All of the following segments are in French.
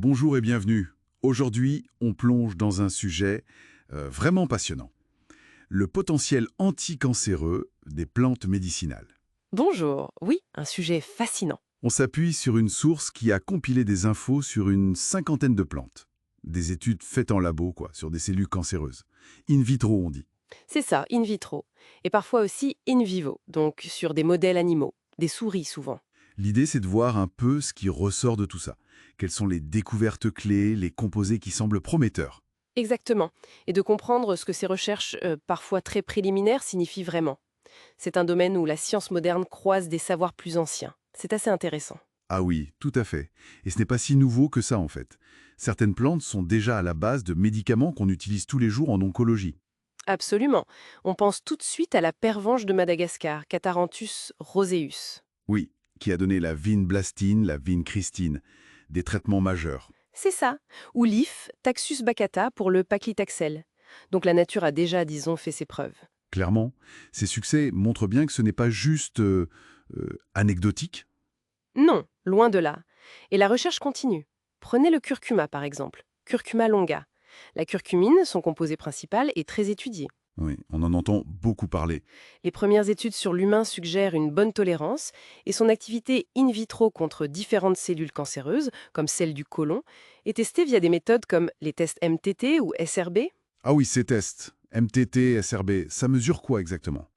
Bonjour et bienvenue. Aujourd'hui, on plonge dans un sujet vraiment passionnant. Le potentiel anticancéreux des plantes médicinales. Bonjour, oui, un sujet fascinant. On s'appuie sur une source qui a compilé des infos sur une cinquantaine de plantes. Des études faites en labo, sur des cellules cancéreuses. In vitro, on dit. C'est ça, in vitro. Et parfois aussi in vivo, donc sur des modèles animaux, des souris souvent. L'idée, c'est de voir un peu ce qui ressort de tout ça. Quelles sont les découvertes clés, les composés qui semblent prometteurs. Exactement. Et de comprendre ce que ces recherches, parfois très préliminaires, signifient vraiment. C'est un domaine où la science moderne croise des savoirs plus anciens. C'est assez intéressant. Ah oui, tout à fait. Et ce n'est pas si nouveau que ça, en fait. Certaines plantes sont déjà à la base de médicaments qu'on utilise tous les jours en oncologie. Absolument. On pense tout de suite à la pervenche de Madagascar, Catharanthus roseus. Oui, qui a donné la vinblastine, la vincristine, des traitements majeurs. C'est ça. Ou l'IF, Taxus baccata pour le paclitaxel. Donc la nature a déjà, disons, fait ses preuves. Clairement, ces succès montrent bien que ce n'est pas juste anecdotique. Non, loin de là. Et la recherche continue. Prenez le curcuma par exemple, Curcuma longa. La curcumine, son composé principal, est très étudié. Oui, on en entend beaucoup parler. Les premières études sur l'humain suggèrent une bonne tolérance et son activité in vitro contre différentes cellules cancéreuses, comme celle du côlon, est testée via des méthodes comme les tests MTT ou SRB. Ah oui, ces tests, MTT, SRB, ça mesure quoi exactement?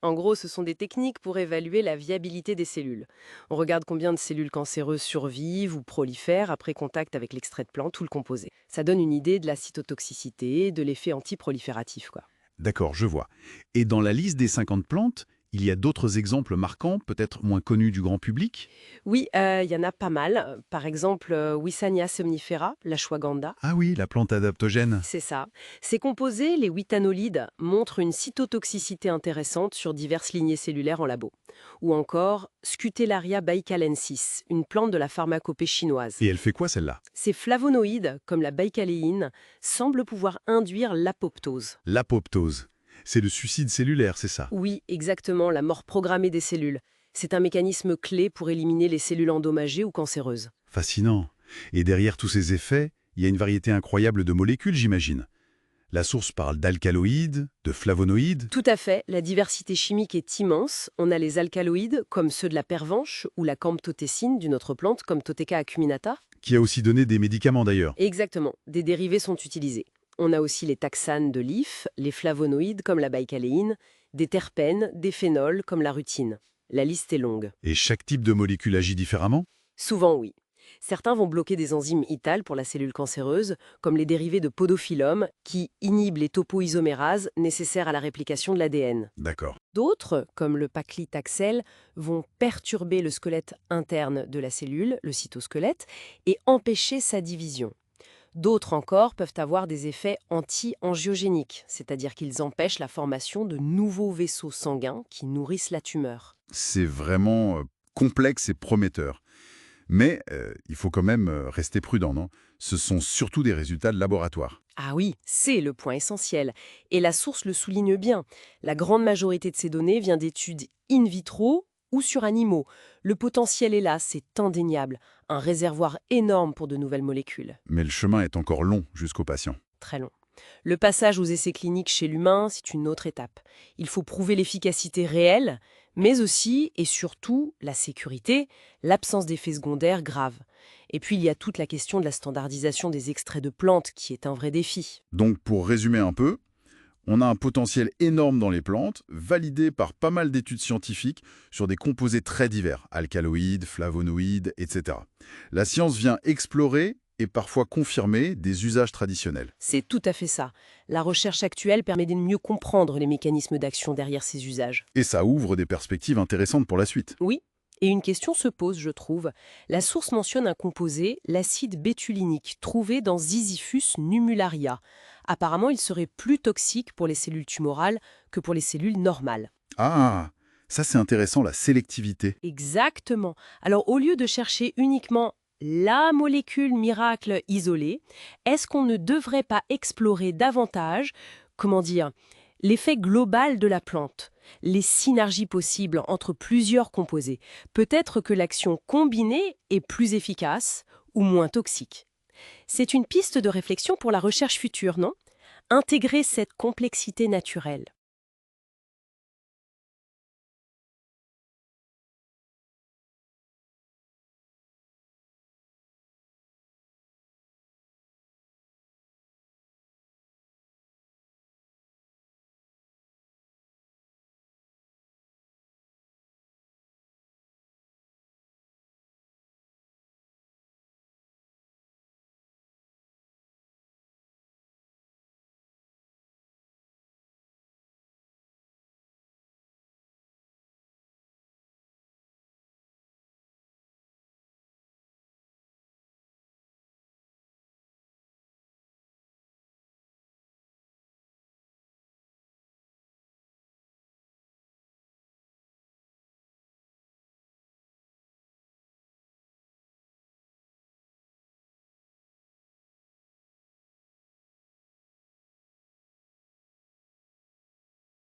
En gros, ce sont des techniques pour évaluer la viabilité des cellules. On regarde combien de cellules cancéreuses survivent ou prolifèrent après contact avec l'extrait de plante ou le composé. Ça donne une idée de la cytotoxicité, de l'effet antiprolifératif, quoi. D'accord, je vois. Et dans la liste des 50 plantes, il y a d'autres exemples marquants, peut-être moins connus du grand public? Oui, il y en a pas mal. Par exemple, Wissania somnifera, l'ashwagandha. Ah oui, la plante adaptogène. C'est ça. Ces composés, les withanolides, montrent une cytotoxicité intéressante sur diverses lignées cellulaires en labo. Ou encore Scutellaria baecalensis, une plante de la pharmacopée chinoise. Et elle fait quoi celle-là? Ces flavonoïdes, comme la baïcaléine, semblent pouvoir induire l'apoptose. L'apoptose. C'est le suicide cellulaire, c'est ça? Oui, exactement, la mort programmée des cellules. C'est un mécanisme clé pour éliminer les cellules endommagées ou cancéreuses. Fascinant. Et derrière tous ces effets, il y a une variété incroyable de molécules, j'imagine. La source parle d'alcaloïdes, de flavonoïdes. Tout à fait, la diversité chimique est immense. On a les alcaloïdes, comme ceux de la pervenche, ou la camptotécine d'une autre plante, comme Totteca acuminata. Qui a aussi donné des médicaments d'ailleurs. Exactement, des dérivés sont utilisés. On a aussi les taxanes de l'IF, les flavonoïdes comme la baïcaléine, des terpènes, des phénols comme la rutine. La liste est longue. Et chaque type de molécule agit différemment? Souvent, oui. Certains vont bloquer des enzymes ITAL pour la cellule cancéreuse, comme les dérivés de podophyllum, qui inhibent les topoisomérases nécessaires à la réplication de l'ADN. D'accord. D'autres, comme le paclitaxel, vont perturber le squelette interne de la cellule, le cytosquelette, et empêcher sa division. D'autres encore peuvent avoir des effets anti-angiogéniques, c'est-à-dire qu'ils empêchent la formation de nouveaux vaisseaux sanguins qui nourrissent la tumeur. C'est vraiment complexe et prometteur. Mais il faut quand même rester prudent, non? Ce sont surtout des résultats de laboratoire. Ah oui, c'est le point essentiel. Et la source le souligne bien. La grande majorité de ces données vient d'études in vitro ou sur animaux. Le potentiel est là, c'est indéniable. Un réservoir énorme pour de nouvelles molécules. Mais le chemin est encore long jusqu'au patient. Très long. Le passage aux essais cliniques chez l'humain, c'est une autre étape. Il faut prouver l'efficacité réelle, mais aussi et surtout la sécurité, l'absence d'effets secondaires graves. Et puis il y a toute la question de la standardisation des extraits de plantes qui est un vrai défi. Donc pour résumer un peu, on a un potentiel énorme dans les plantes, validé par pas mal d'études scientifiques sur des composés très divers, alcaloïdes, flavonoïdes, etc. La science vient explorer et parfois confirmer des usages traditionnels. C'est tout à fait ça. La recherche actuelle permet de mieux comprendre les mécanismes d'action derrière ces usages. Et ça ouvre des perspectives intéressantes pour la suite. Oui, et une question se pose, je trouve. La source mentionne un composé, l'acide bétulinique, trouvé dans Ziziphus numularia. Apparemment, il serait plus toxique pour les cellules tumorales que pour les cellules normales. Ah, ça c'est intéressant, la sélectivité. Exactement. Alors, au lieu de chercher uniquement la molécule miracle isolée, est-ce qu'on ne devrait pas explorer davantage, l'effet global de la plante, les synergies possibles entre plusieurs composés? Peut-être que l'action combinée est plus efficace ou moins toxique. C'est une piste de réflexion pour la recherche future, non? Intégrer cette complexité naturelle.